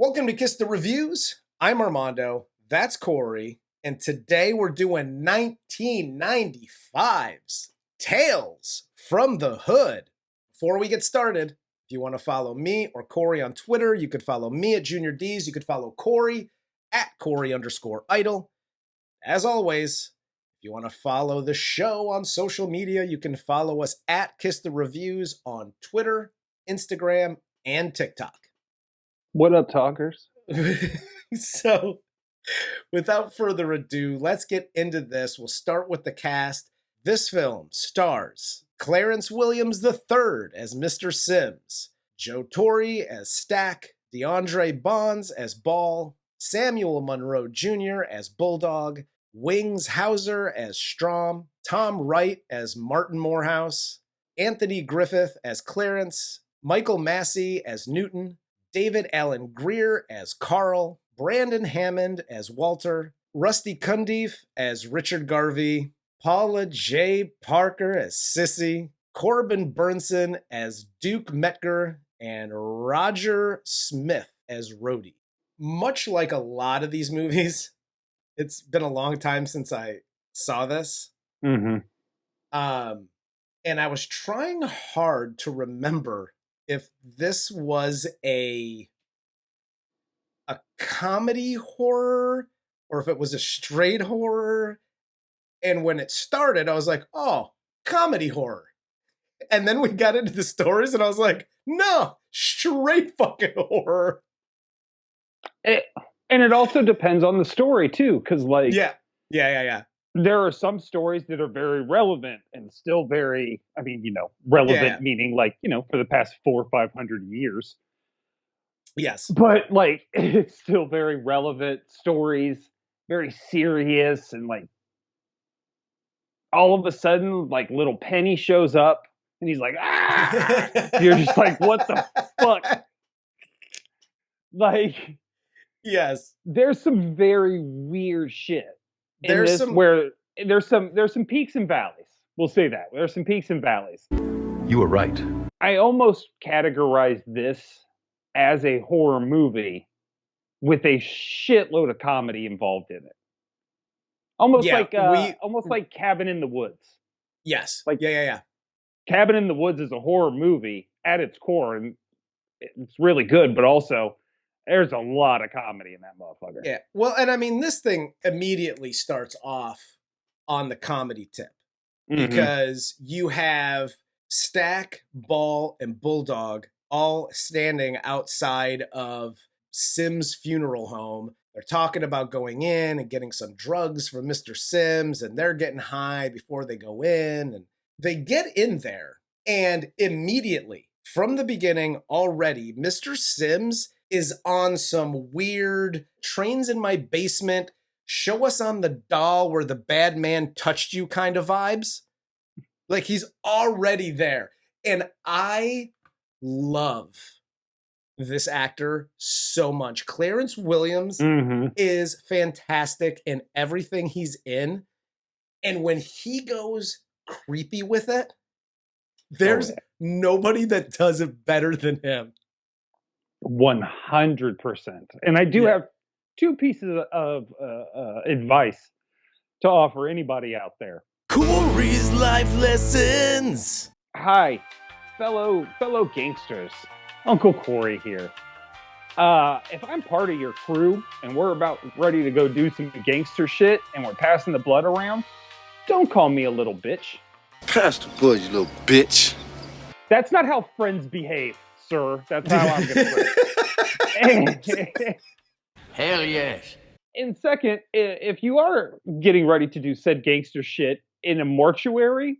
Welcome to Kiss the Reviews. I'm Armando. That's Corey. And today we're doing 1995's Tales from the Hood. Before we get started, if you want to follow me or Corey on Twitter, you could follow me at Junior D's. You could follow Corey at Corey_idol. As always, if you want to follow the show on social media, you can follow us at Kiss the Reviews on Twitter, Instagram, and TikTok. What up, talkers? So, without further ado, let's get into this. We'll start with the cast. This film stars Clarence Williams III as Mr. Sims, Joe Torry as Stack, DeAndre Bonds as Ball, Samuel Monroe Jr. as Bulldog, Wings Hauser as Strom, Tom Wright as Martin Moorehouse, Anthony Griffith as Clarence, Michael Massee as Newton, David Allen Grier as Carl, Brandon Hammond as Walter, Rusty Cundieff as Richard Garvy, Paula J. Parker as Sissy, Corbin Bernsen as Duke Metger, and Roger Smith as Rhodie. Much like a lot of these movies, it's been a long time since I saw this. Mm-hmm. And I was trying hard to remember if this was a comedy horror or if it was a straight horror. And when it started, I was like, oh, comedy horror. And then we got into the stories and I was like, no, straight fucking horror. And it also depends on the story, too, because, like... Yeah. There are some stories that are very relevant and still very, relevant, meaning, like, for the past 400 or 500 years. Yes. But, like, it's still very relevant stories, very serious, and, like, all of a sudden, like, little Penny shows up, and he's like, ah! You're just like, what the fuck? Like... Yes. There's some very weird shit. There's some peaks and valleys. We'll say that. There's some peaks and valleys. You were right. I almost categorized this as a horror movie with a shitload of comedy involved in it. Almost like Cabin in the Woods. Yes. Like Yeah. Cabin in the Woods is a horror movie at its core, and it's really good, but also there's a lot of comedy in that motherfucker. Yeah. Well, and I mean, this thing immediately starts off on the comedy tip because you have Stack, Ball, and Bulldog all standing outside of Sims' funeral home. They're talking about going in and getting some drugs from Mr. Sims, and they're getting high before they go in. And they get in there, and immediately, from the beginning already, Mr. Sims is on some weird trains in my basement, show us on the doll where the bad man touched you kind of vibes. Like, he's already there. And I love this actor so much. Clarence Williams is fantastic in everything he's in. And when he goes creepy with it, there's nobody that does it better than him. 100%. And I do have two pieces of advice to offer anybody out there. Corey's life lessons. Hi, fellow gangsters. Uncle Corey here. If I'm part of your crew and we're about ready to go do some gangster shit and we're passing the blood around, don't call me a little bitch. Pass the blood, you little bitch. That's not how friends behave, sir. That's how I'm going to put it. Hell yes. And second, if you are getting ready to do said gangster shit in a mortuary,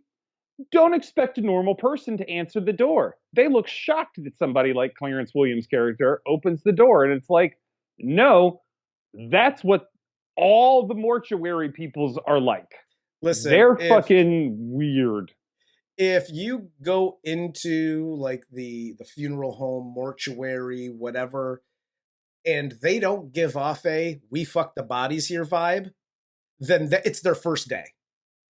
don't expect a normal person to answer the door. They look shocked that somebody like Clarence Williams' character opens the door, and it's like, no, that's what all the mortuary peoples are like. Listen, they're fucking weird. If you go into like the funeral home, mortuary, whatever, and they don't give off a "we fuck the bodies here" vibe, then it's their first day.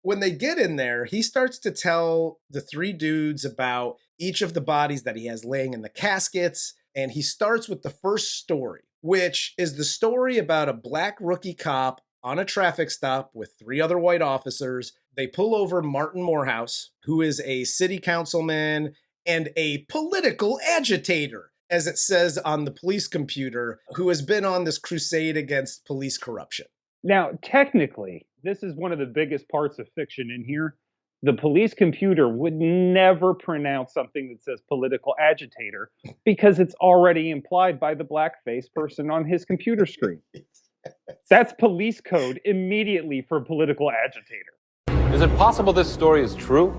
When they get in there, he starts to tell the three dudes about each of the bodies that he has laying in the caskets. And he starts with the first story. which is the story about a black rookie cop on a traffic stop with 3 other white officers. They pull over Martin Moorehouse, who is a city councilman and a political agitator, as it says on the police computer, who has been on this crusade against police corruption. Now, technically, this is one of the biggest parts of fiction in here. The police computer would never pronounce something that says political agitator because it's already implied by the blackface person on his computer screen. That's police code immediately for political agitator. Is it possible this story is true?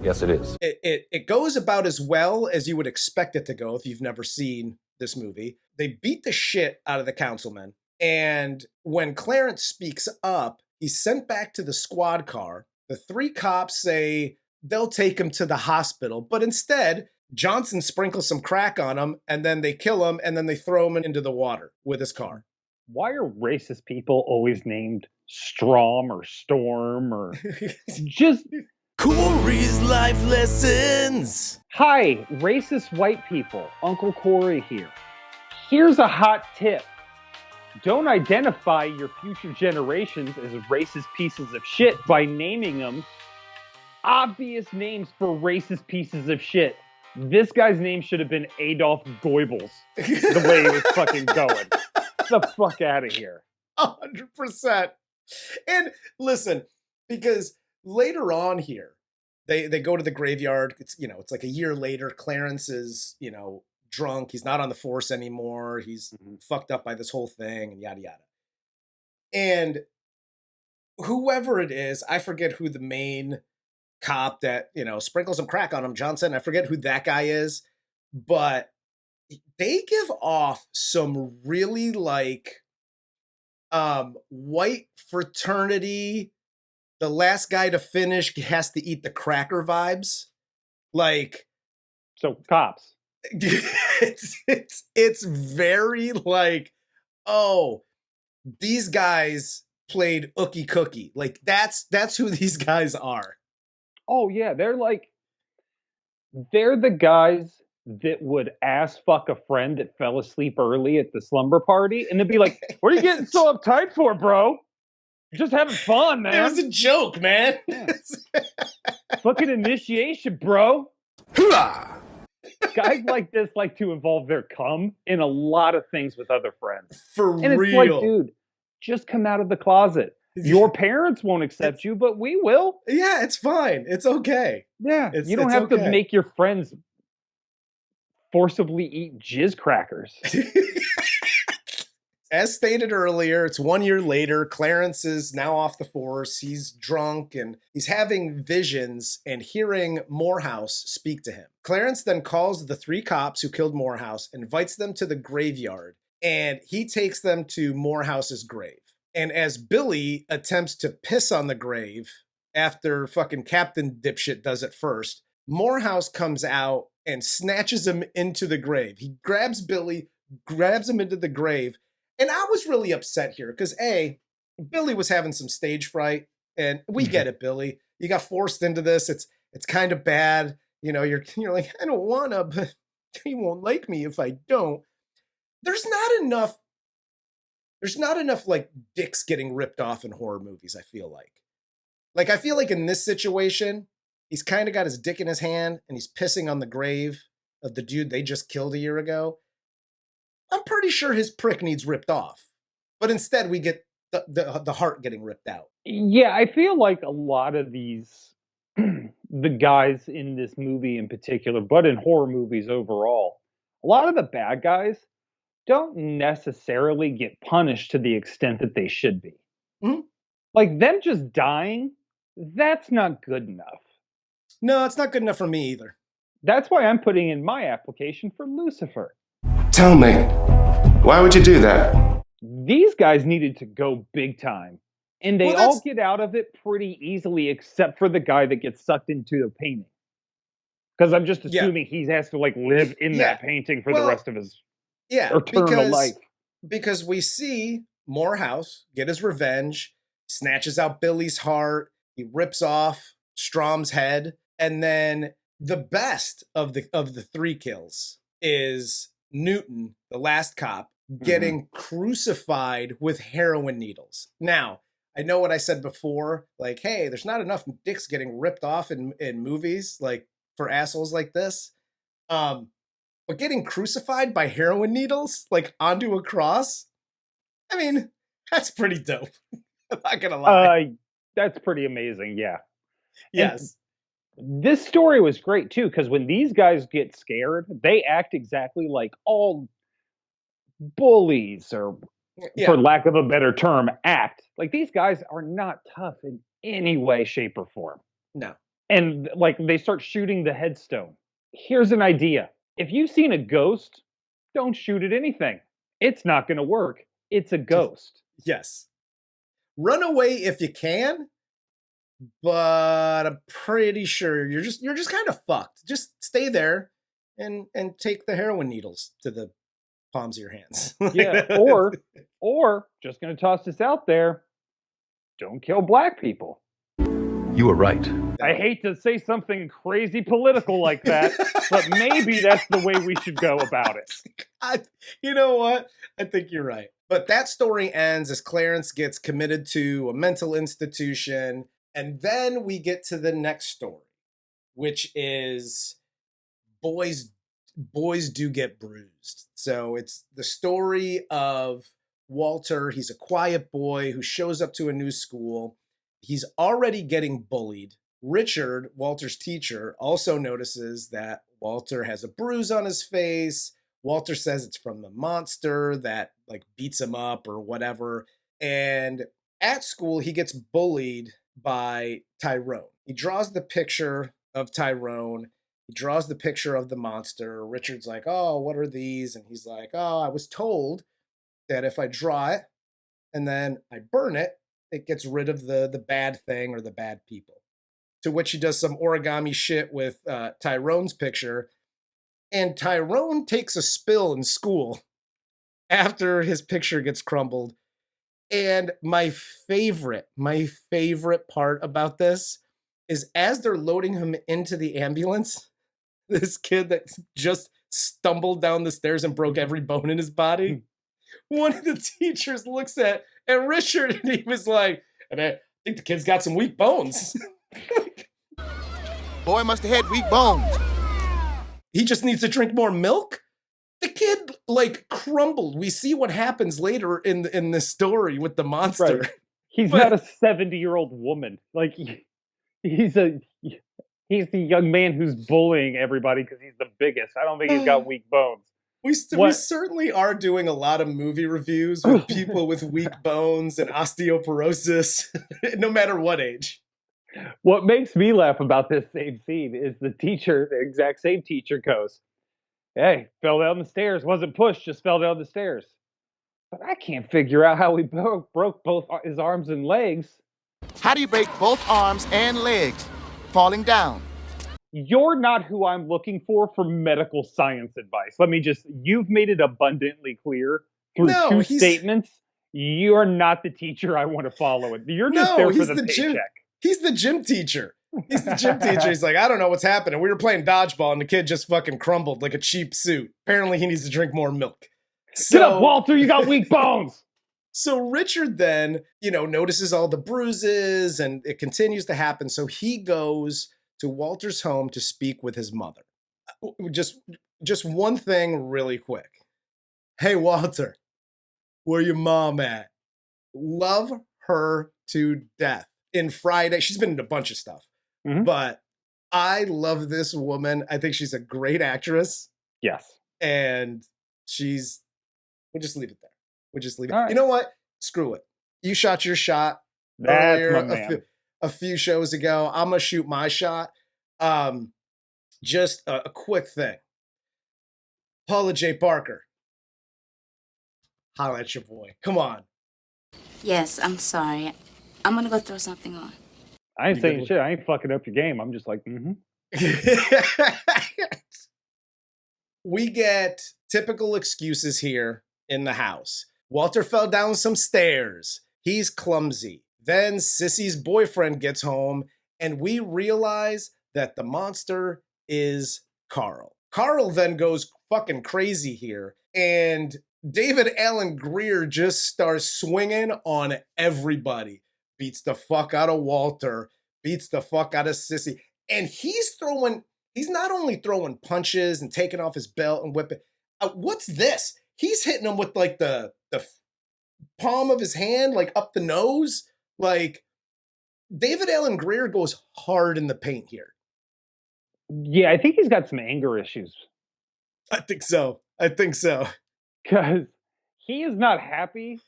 Yes, it is. It goes about as well as you would expect it to go if you've never seen this movie. They beat the shit out of the councilman. And when Clarence speaks up, he's sent back to the squad car. The 3 cops say they'll take him to the hospital, but instead, Johnson sprinkles some crack on him, and then they kill him, and then they throw him into the water with his car. Why are racist people always named Strom or Storm or just... Corey's Life Lessons! Hi, racist white people. Uncle Corey here. Here's a hot tip. Don't identify your future generations as racist pieces of shit by naming them obvious names for racist pieces of shit. This guy's name should have been Adolf Goebbels, the way he was fucking going. Get the fuck out of here. 100%. And listen, because later on here, they go to the graveyard. It's like a year later. Clarence is, drunk. He's not on the force anymore. He's fucked up by this whole thing and yada yada. And whoever it is, I forget who the main cop that, sprinkles some crack on him, Johnson. I forget who that guy is, but they give off some really white fraternity, the last guy to finish has to eat the cracker vibes. So cops. It's very these guys played Ookie Cookie. That's who these guys are. Oh yeah, they're the guys that would ass fuck a friend that fell asleep early at the slumber party, and they'd be like, "What are you getting so uptight for, bro? You're just having fun, man. It was a joke, man." Yeah. Fucking initiation, bro. Guys like this like to involve their cum in a lot of things with other friends. For and real. It's like, dude, just come out of the closet. Your parents won't accept you, but we will. Yeah, it's fine. It's okay. Yeah, you don't have to make your friends forcibly eat jizz crackers. As stated earlier, it's 1 year later. Clarence is now off the force. He's drunk and he's having visions and hearing Moorehouse speak to him. Clarence then calls the 3 cops who killed Moorehouse, invites them to the graveyard, and he takes them to Moorehouse's grave. And as Billy attempts to piss on the grave after fucking Captain Dipshit does it first, Moorehouse comes out and snatches him into the grave. He grabs Billy, grabs him into the grave. And I was really upset here because Billy was having some stage fright, and we get it, Billy. You got forced into this. It's kind of bad. You're like, I don't wanna, but he won't like me if I don't. There's not enough dicks getting ripped off in horror movies, I feel like. I feel like in this situation, he's kind of got his dick in his hand and he's pissing on the grave of the dude they just killed a year ago. I'm pretty sure his prick needs ripped off. But instead, we get the heart getting ripped out. Yeah, I feel like a lot of these, the guys in this movie in particular, but in horror movies overall, a lot of the bad guys don't necessarily get punished to the extent that they should be. Mm-hmm. Them just dying, that's not good enough. No, it's not good enough for me either. That's why I'm putting in my application for Lucifer. Tell me, why would you do that? These guys needed to go big time. And they all get out of it pretty easily, except for the guy that gets sucked into the painting. Because I'm just assuming he has to live in that painting for the rest of his eternal life. Because we see Moorehouse get his revenge, snatches out Billy's heart, he rips off Strom's head, and then the best of the 3 kills is Newton, the last cop, getting crucified with heroin needles. Now, I know what I said before, like, hey, there's not enough dicks getting ripped off in movies, like, for assholes like this. But getting crucified by heroin needles, like, onto a cross, I mean, that's pretty dope. I'm not gonna lie. That's pretty amazing, yeah. Yes. And this story was great, too, because when these guys get scared, they act exactly like all bullies, or for lack of a better term, act. Like, these guys are not tough in any way, shape, or form. No. And, like, they start shooting the headstone. Here's an idea. If you've seen a ghost, don't shoot at anything. It's not going to work. It's a ghost. Yes. Run away if you can, but I'm pretty sure you're just kind of fucked. Just stay there and take the heroin needles to the palms of your hands. Yeah, or just going to toss this out there. Don't kill black people. You were right. I hate to say something crazy political like that, but maybe that's the way we should go about it. You know what? I think you're right. But that story ends as Clarence gets committed to a mental institution. And then we get to the next story, which is boys do get bruised. So it's the story of Walter. He's a quiet boy who shows up to a new school. He's already getting bullied. Richard, Walter's teacher, also notices that Walter has a bruise on his face. Walter says it's from the monster that like beats him up or whatever. And at school, he gets bullied by Tyrone. He draws the picture of Tyrone. He draws the picture of the monster. Richard's like, oh, what are these? And he's like, oh, I was told that if I draw it and then I burn it, it gets rid of the bad thing or the bad people. To which he does some origami shit with Tyrone's picture. And Tyrone takes a spill in school after his picture gets crumbled. And my favorite part about this is as they're loading him into the ambulance, this kid that just stumbled down the stairs and broke every bone in his body, one of the teachers looks at Richard and he was like, I think the kid's got some weak bones. Boy must have had weak bones. He just needs to drink more milk? The kid, like, crumbled. We see what happens later in this story with the monster. Right. He's not a 70-year-old woman. Like, he's the young man who's bullying everybody because he's the biggest. I don't think he's got weak bones. We certainly are doing a lot of movie reviews with people with weak bones and osteoporosis, no matter what age. What makes me laugh about this same scene is the teacher, the exact same teacher goes, hey, fell down the stairs, wasn't pushed, just fell down the stairs. But I can't figure out how he broke both his arms and legs. How do you break both arms and legs? Falling down. You're not who I'm looking for medical science advice. You've made it abundantly clear through two statements. You are not the teacher I want to follow. You're just there for the paycheck. He's the gym teacher. He's the gym teacher. He's like, I don't know what's happening. We were playing dodgeball and the kid just fucking crumbled like a cheap suit. Apparently he needs to drink more milk. Get up, Walter, you got weak bones. So Richard then, notices all the bruises and it continues to happen. So he goes to Walter's home to speak with his mother. Just one thing really quick. Hey, Walter, where your mom at? Love her to death. In Friday, she's been in a bunch of stuff, but I love this woman. I think she's a great actress. Yes. And we'll just leave it there. We'll just leave it. Right. You know what? Screw it. You shot your shot earlier a few shows ago. I'm going to shoot my shot. Just a quick thing. Paula J. Parker. Holla at your boy. Come on. Yes, I'm sorry. I'm gonna go throw something on. I ain't saying shit. I ain't fucking up your game. I'm just like, We get typical excuses here in the house. Walter fell down some stairs. He's clumsy. Then Sissy's boyfriend gets home, and we realize that the monster is Carl. Carl then goes fucking crazy here and David Alan Grier just starts swinging on everybody. Beats the fuck out of Walter. Beats the fuck out of Sissy. And he's not only throwing punches and taking off his belt and whipping. What's this? He's hitting him with like the palm of his hand, like up the nose. Like, David Alan Grier goes hard in the paint here. Yeah, I think he's got some anger issues. I think so. Because he is not happy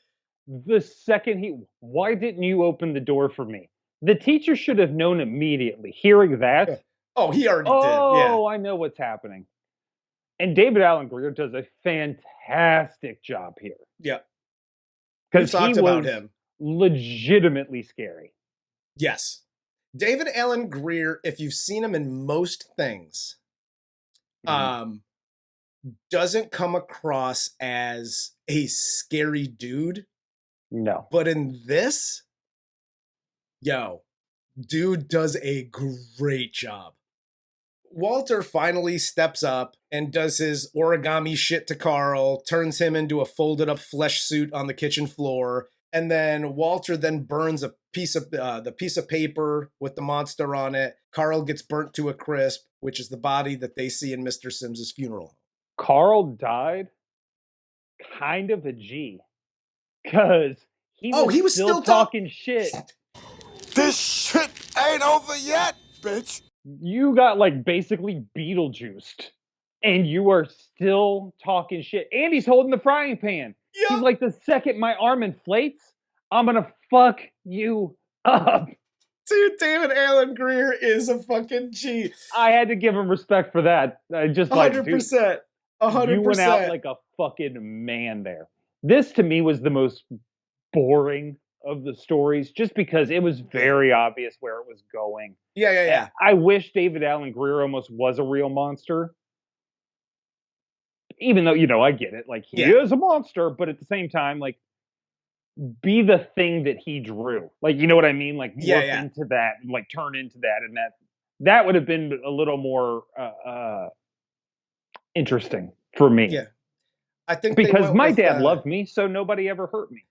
the second why didn't you open the door for me? The teacher should have known immediately. Hearing that. Oh, he already did. Yeah. I know what's happening. And David Alan Grier does a fantastic job here. Yeah. Because he talked about was him. Legitimately scary. Yes. David Alan Grier, if you've seen him in most things, doesn't come across as a scary dude. No. But in this, dude does a great job. Walter finally steps up and does his origami shit to Carl, turns him into a folded up flesh suit on the kitchen floor. And then Walter then burns the piece of paper with the monster on it. Carl gets burnt to a crisp, which is the body that they see in Mr. Sims's funeral. Carl died kind of a G. Because he was still talking shit. This shit ain't over yet, bitch. You got like basically Beetlejuiced. And you are still talking shit. And he's holding the frying pan. Yep. He's like, the second my arm inflates, I'm gonna fuck you up. Dude, David Alan Grier is a fucking G. I had to give him respect for that. I just 100%. 100%. You went out like a fucking man there. This to me was the most boring of the stories, just because it was very obvious where it was going. Yeah. I wish David Alan Grier almost was a real monster. Even though, I get it. Like, he is a monster, but at the same time, like, be the thing that he drew. Like, you know what I mean? Like, morph into that and, like, turn into that. And that would have been a little more interesting for me. Yeah. I think because my dad loved me, so nobody ever hurt me.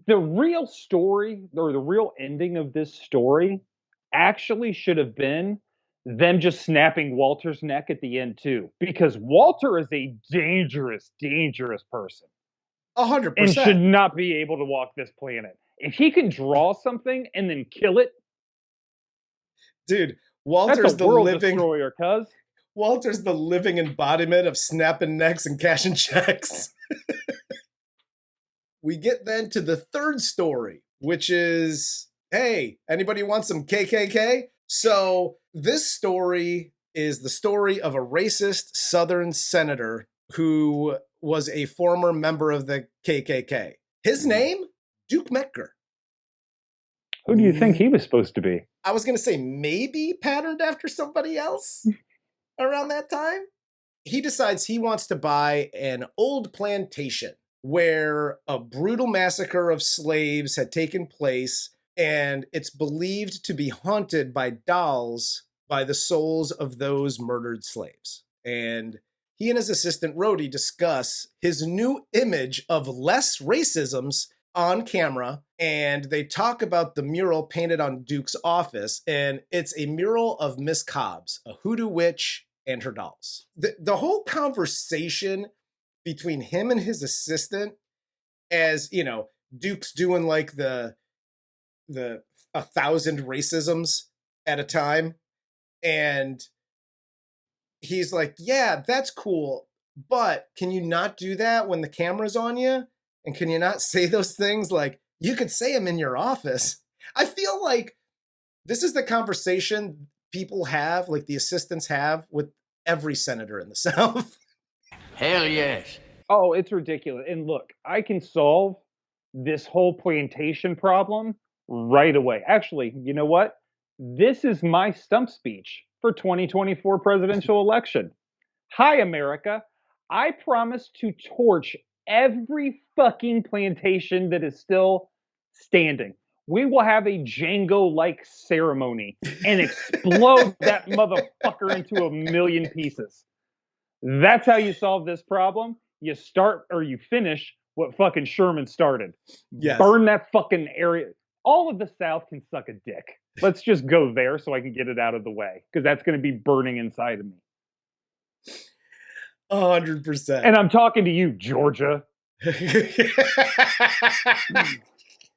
The real story, or the real ending of this story, actually should have been them just snapping Walter's neck at the end too, because Walter is a dangerous person. 100%. And should not be able to walk this planet. If he can draw something and then kill it, dude, Walter's the world living destroyer, cuz. Walter's the living embodiment of snapping necks and cashing checks. We get then to the third story, which is, hey, anybody want some KKK? So this story is the story of a racist Southern senator who was a former member of the KKK. His name, Duke Metger. Who do you think he was supposed to be? I was going to say maybe patterned after somebody else around that time. He decides he wants to buy an old plantation where a brutal massacre of slaves had taken place, and it's believed to be haunted by dolls by the souls of those murdered slaves. And he and his assistant Rhodie discuss his new image of less racisms on camera, and they talk about the mural painted on Duke's office, and it's a mural of Miss Cobbs, a hoodoo witch, and her dolls. The whole conversation between him and his assistant, as, Duke's doing like the 1,000 racisms at a time, and he's like, yeah, that's cool, but can you not do that when the camera's on you? And can you not say those things? Like, you could say them in your office. I feel like this is the conversation people have, like the assistants have, with every senator in the South. Hell yes. Oh, it's ridiculous. And look, I can solve this whole plantation problem right away. Actually, you know what? This is my stump speech for 2024 presidential election. Hi, America. I promise to torch every fucking plantation that is still standing. we will have a Django-like ceremony and explode that motherfucker into a million pieces. That's how you solve this problem. You start or you finish what fucking Sherman started. Yes. Burn that fucking area. All of the South can suck a dick. Let's just go there so I can get it out of the way, because that's going to be burning inside of me. 100%. And I'm talking to you, Georgia.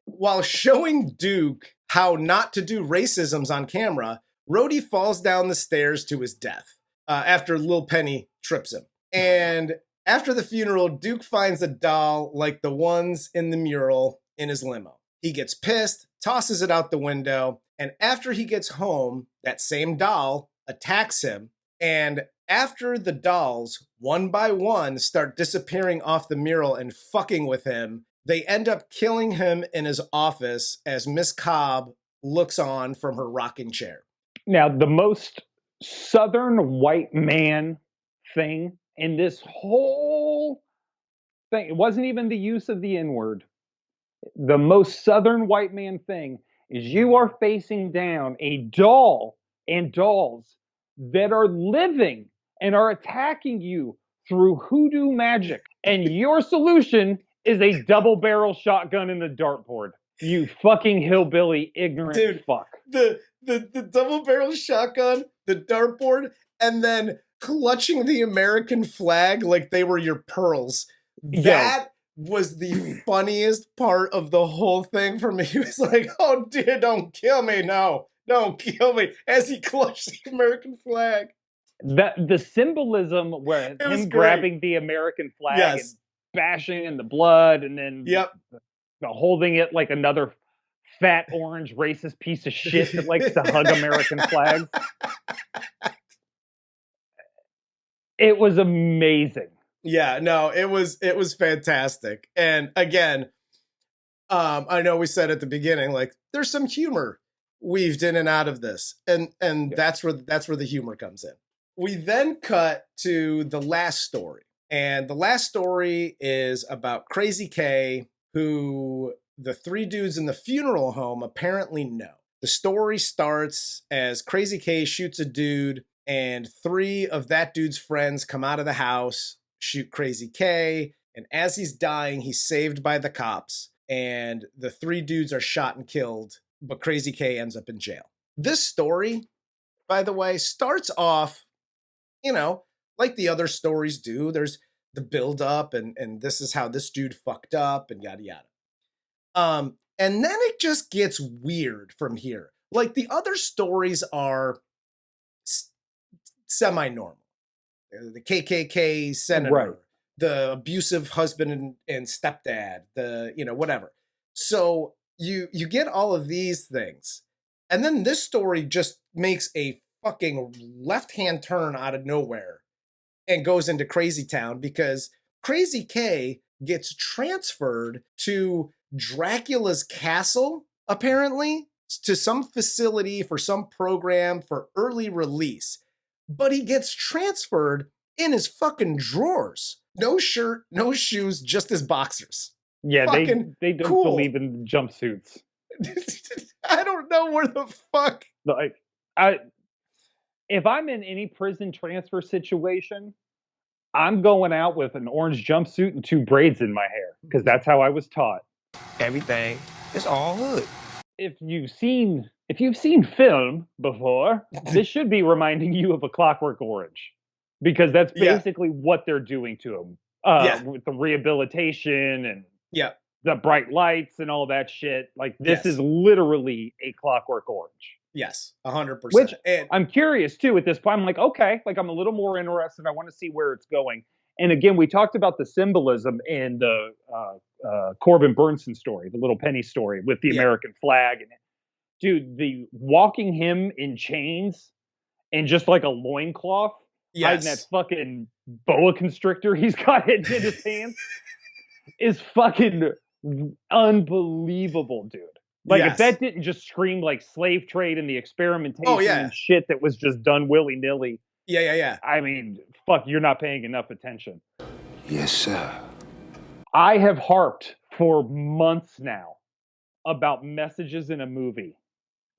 While showing Duke how not to do racisms on camera, Rhodie falls down the stairs to his death after Lil Penny trips him. And after the funeral, Duke finds a doll like the ones in the mural in his limo. He gets pissed, tosses it out the window, and after he gets home, that same doll attacks him. And after the dolls, one by one, start disappearing off the mural and fucking with him, they end up killing him in his office as Miss Cobb looks on from her rocking chair. Now, the most Southern white man thing in this whole thing, it wasn't even the use of the N-word. The most Southern white man thing is you are facing down a doll and dolls that are living and are attacking you through hoodoo magic. And your solution is a double barrel shotgun in the dartboard. You fucking hillbilly ignorant fuck. The double barrel shotgun, the dartboard, and then clutching the American flag like they were your pearls. That was the funniest part of the whole thing for me. He was like, oh dear, don't kill me. No, don't kill me. As he clutched the American flag. The symbolism where him grabbing the American flag and bashing in the blood and then holding it like another fat orange racist piece of shit that likes to hug American flags. It was amazing. Yeah, no, it was fantastic. And again, I know we said at the beginning, like, there's some humor weaved in and out of this. And that's where the humor comes in. We then cut to the last story. And the last story is about Crazy K, who the three dudes in the funeral home apparently know. The story starts as Crazy K shoots a dude, and three of that dude's friends come out of the house, shoot Crazy K, and as he's dying, he's saved by the cops, and the three dudes are shot and killed, but Crazy K ends up in jail. This story, by the way, starts off, like the other stories do. There's the build up and this is how this dude fucked up and yada yada. And then it just gets weird from here. Like the other stories are semi-normal. The KKK senator, the abusive husband and stepdad, whatever. So you get all of these things. And then this story just makes a fucking left-hand turn out of nowhere and goes into Crazy Town because Crazy K gets transferred to Dracula's castle, apparently, to some facility for some program for early release. But he gets transferred in his fucking drawers. No shirt, no shoes, just his boxers. Yeah, they don't believe in jumpsuits. I don't know where the fuck. Like, if I'm in any prison transfer situation, I'm going out with an orange jumpsuit and 2 braids in my hair because that's how I was taught. Everything is all hood. If you've seen film before, this should be reminding you of A Clockwork Orange because that's basically what they're doing to him with the rehabilitation and the bright lights and all that shit. Like this is literally A Clockwork Orange. Yes, 100%. Which I'm curious too at this point. I'm like, okay, like I'm a little more interested. I want to see where it's going. And again, we talked about the symbolism in the Corbin Bernsen story, the Little Penny story with the American flag. And dude, the walking him in chains and just like a loincloth, hiding that fucking boa constrictor he's got in his hands is fucking unbelievable, dude. Like, if that didn't just scream like slave trade and the experimentation and shit that was just done willy-nilly. Yeah. I mean, fuck, you're not paying enough attention. Yes, sir. I have harped for months now about messages in a movie.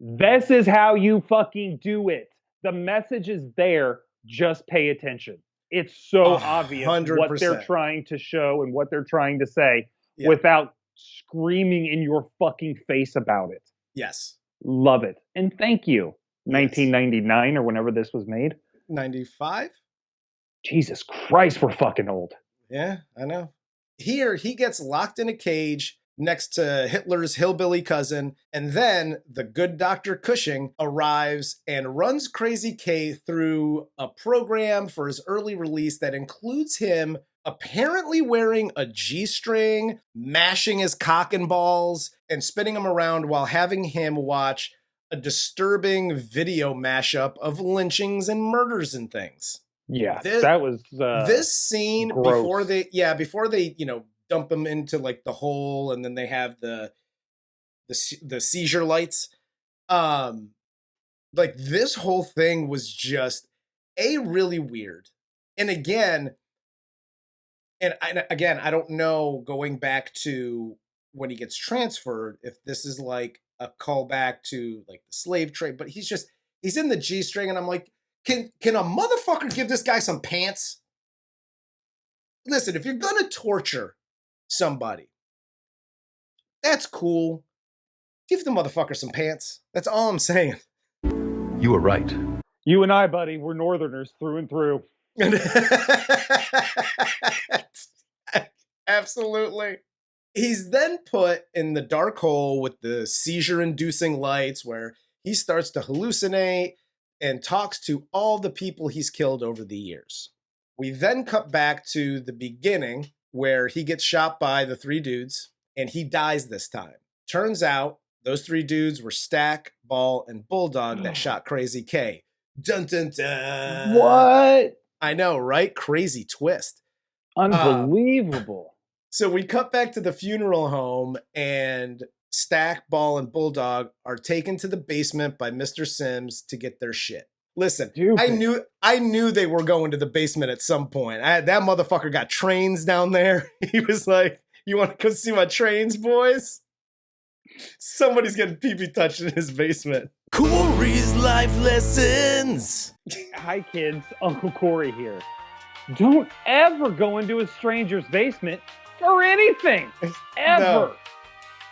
This is how you fucking do it. The message is there. Just pay attention. It's so obvious 100%. what they're trying to show and what they're trying to say Yeah. without screaming in your fucking face about it. Yes. Love it. And thank you. Yes. 1999 or whenever this was made. 95? Jesus Christ, we're fucking old. Yeah, I know. Here, he gets locked in a cage next to Hitler's hillbilly cousin, and then the good Dr. Cushing arrives and runs Crazy K through a program for his early release that includes him apparently wearing a G-string, mashing his cock and balls, and spinning him around while having him watch a disturbing video mashup of lynchings and murders and things. Yeah, that was this scene gross. before they dump him into like the hole, and then they have the seizure lights. Like this whole thing was just really weird. And again, I don't know, going back to when he gets transferred, if this is like a callback to like the slave trade, but he's in the G-string, and I'm like, can a motherfucker give this guy some pants? Listen, if you're gonna torture somebody, that's cool. Give the motherfucker some pants. That's all I'm saying. You were right. You and I, buddy, we're Northerners through and through. Absolutely. He's then put in the dark hole with the seizure-inducing lights, where he starts to hallucinate and talks to all the people he's killed over the years. We then cut back to the beginning, where he gets shot by the 3 dudes, and he dies this time. Turns out, those 3 dudes were Stack, Ball, and Bulldog that shot Crazy K. Dun dun dun! What? I know, right? Crazy twist. Unbelievable. So we cut back to the funeral home, and Stack, Ball, and Bulldog are taken to the basement by Mr. Sims to get their shit. Listen, Stupid. I knew they were going to the basement at some point. That motherfucker got trains down there. He was like, "You want to come see my trains, boys?" Somebody's getting pee-pee touched in his basement. Corey's life lessons. Hi, kids. Uncle Corey here. Don't ever go into a stranger's basement for anything. Ever.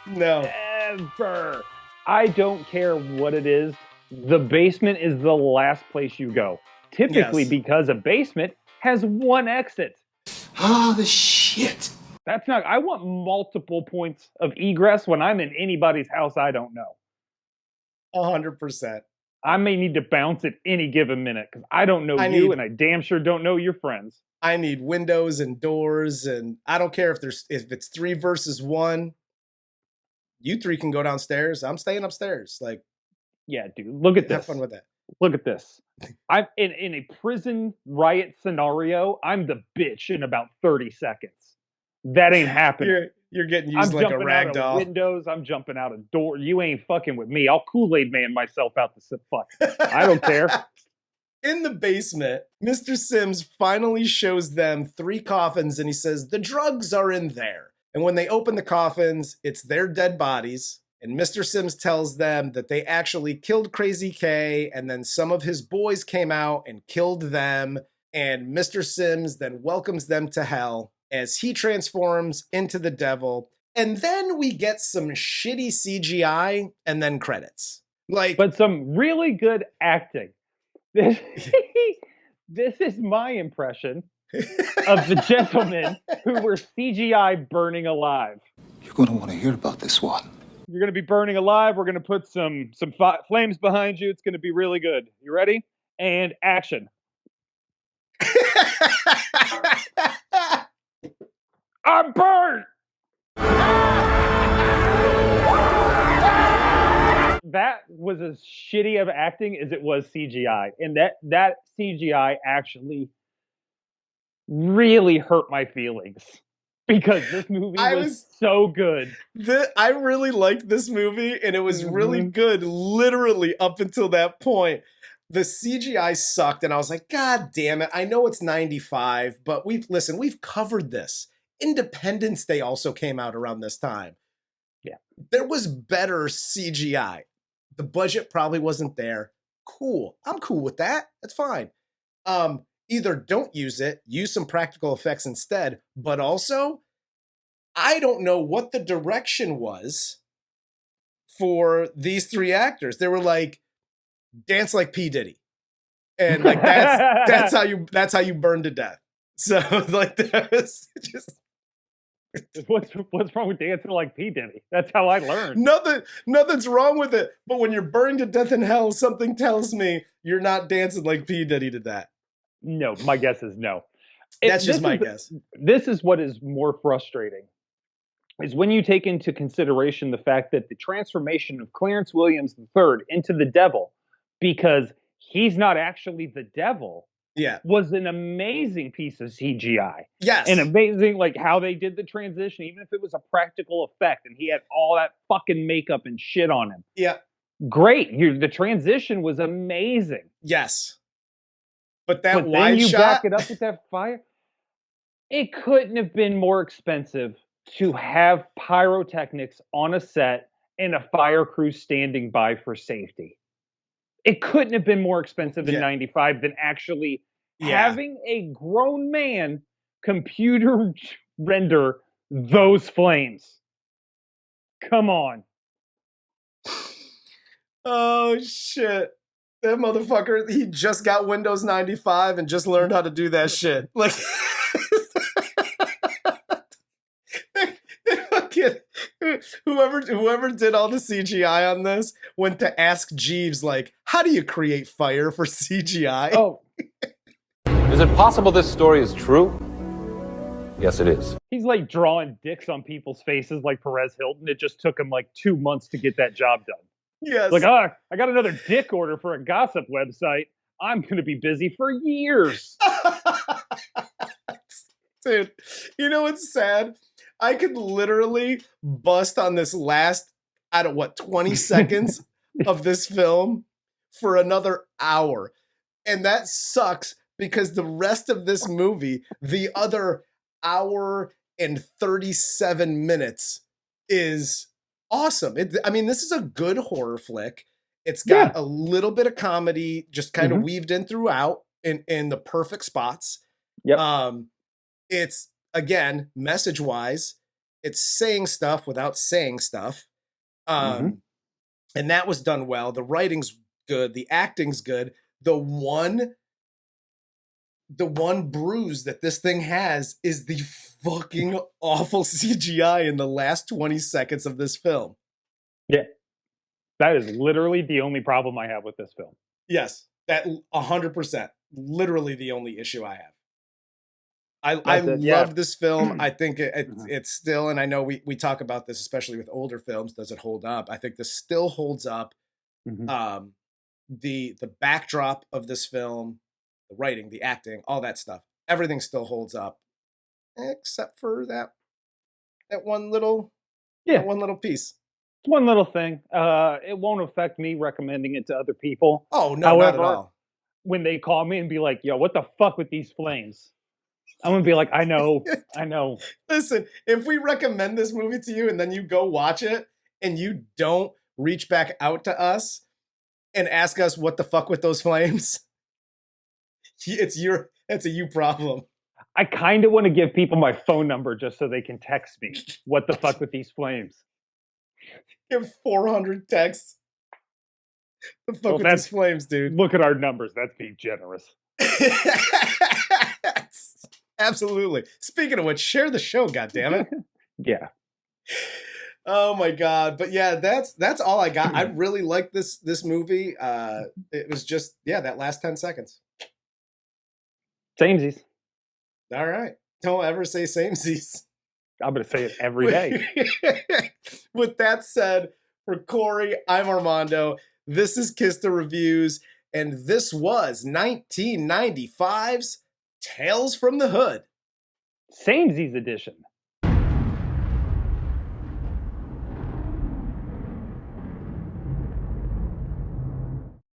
No. Ever. I don't care what it is. The basement is the last place you go. Typically because a basement has 1 exit. Oh, the shit. That's not, I want multiple points of egress when I'm in anybody's house I don't know. 100%. I may need to bounce at any given minute because I don't know you and I damn sure don't know your friends. I need windows and doors, and I don't care if it's 3 versus 1. You 3 can go downstairs. I'm staying upstairs. Like, yeah, dude, look at this. Have fun with that. Look at this. I'm in a prison riot scenario. I'm the bitch in about 30 seconds. That ain't happening. You're getting used like a rag doll. Windows. I'm jumping out a door. You ain't fucking with me. I'll Kool-Aid man myself out the fuck. I don't care. In the basement, Mr. Sims finally shows them 3 coffins, and he says, the drugs are in there. And when they open the coffins, it's their dead bodies. And Mr. Sims tells them that they actually killed Crazy K, and then some of his boys came out and killed them. And Mr. Sims then welcomes them to hell as he transforms into the devil. And then we get some shitty CGI and then credits. But some really good acting. This is my impression of the gentlemen who were CGI burning alive. You're going to want to hear about this one. You're going to be burning alive. We're going to put some flames behind you. It's going to be really good. You ready? And action. I'm burned! That was as shitty of acting as it was CGI. And that CGI actually really hurt my feelings. Because this movie was so good. I really liked this movie, and it was really good literally up until that point. The CGI sucked, and I was like, God damn it. I know it's 95, but we've covered this. Independence Day also came out around this time. Yeah. There was better CGI. The budget probably wasn't there. Cool. I'm cool with that. That's fine. Either don't use it, use some practical effects instead, but also, I don't know what the direction was for these three actors. They were like, dance like P. Diddy. And like that's how you burn to death. So like that was just what's wrong with dancing like P. Diddy? That's how I learned. Nothing's wrong with it. But when you're burning to death in hell, something tells me you're not dancing like P. Diddy to that. No, my guess is no. That's just my guess. This is what is more frustrating, is when you take into consideration the fact that the transformation of Clarence Williams III into the devil, because he's not actually the devil, was an amazing piece of CGI. Yes. And amazing, like, how they did the transition, even if it was a practical effect and he had all that fucking makeup and shit on him. Yeah. Great. The transition was amazing. Yes. But that wide then you shot, back it up with that fire. It couldn't have been more expensive to have pyrotechnics on a set and a fire crew standing by for safety. It couldn't have been more expensive in 95 than actually having a grown man computer render those flames. Come on. Oh, shit. That motherfucker, he just got Windows 95 and just learned how to do that shit. Like, whoever did all the CGI on this went to ask Jeeves, like, how do you create fire for CGI? Oh. Is it possible this story is true? Yes, it is. He's like drawing dicks on people's faces like Perez Hilton. It just took him like 2 months to get that job done. Yes. Like, I got another dick order for a gossip website. I'm going to be busy for years. Dude, you know what's sad? I could literally bust on this last, 20 seconds of this film for another hour. And that sucks because the rest of this movie, the other hour and 37 minutes, is awesome. This is a good horror flick. It's got a little bit of comedy just kind of weaved in throughout in the perfect spots. Yep. It's, again, message-wise, it's saying stuff without saying stuff. And that was done well. The writing's good. The acting's good. The one bruise that this thing has is the fucking awful CGI in the last 20 seconds of this film. Yeah. That is literally the only problem I have with this film. Yes, that 100%. Literally the only issue I have. I love this film. I think it's still, and I know we talk about this, especially with older films, does it hold up? I think this still holds up. The backdrop of this film, the writing, the acting, all that stuff, everything still holds up, except for that one little piece. It's one little thing. It won't affect me recommending it to other people. Oh, no, however, not at all. When they call me and be like, yo, what the fuck with these flames? I'm going to be like, I know. Listen, if we recommend this movie to you and then you go watch it and you don't reach back out to us and ask us what the fuck with those flames, it's a you problem. I kind of want to give people my phone number just so they can text me. What the fuck with these flames? Give 400 texts. The fuck with these flames, dude. Look at our numbers. That's being generous. Absolutely. Speaking of which, share the show, goddammit. Yeah. Oh my god. But yeah, that's all I got. I really like this movie. It was just, that last 10 seconds. Samesies. All right. Don't ever say samesies. I'm going to say it every day. With that said, for Corey, I'm Armando. This is Kiss the Reviews, and this was 1995's Tales from the Hood. Samesies edition.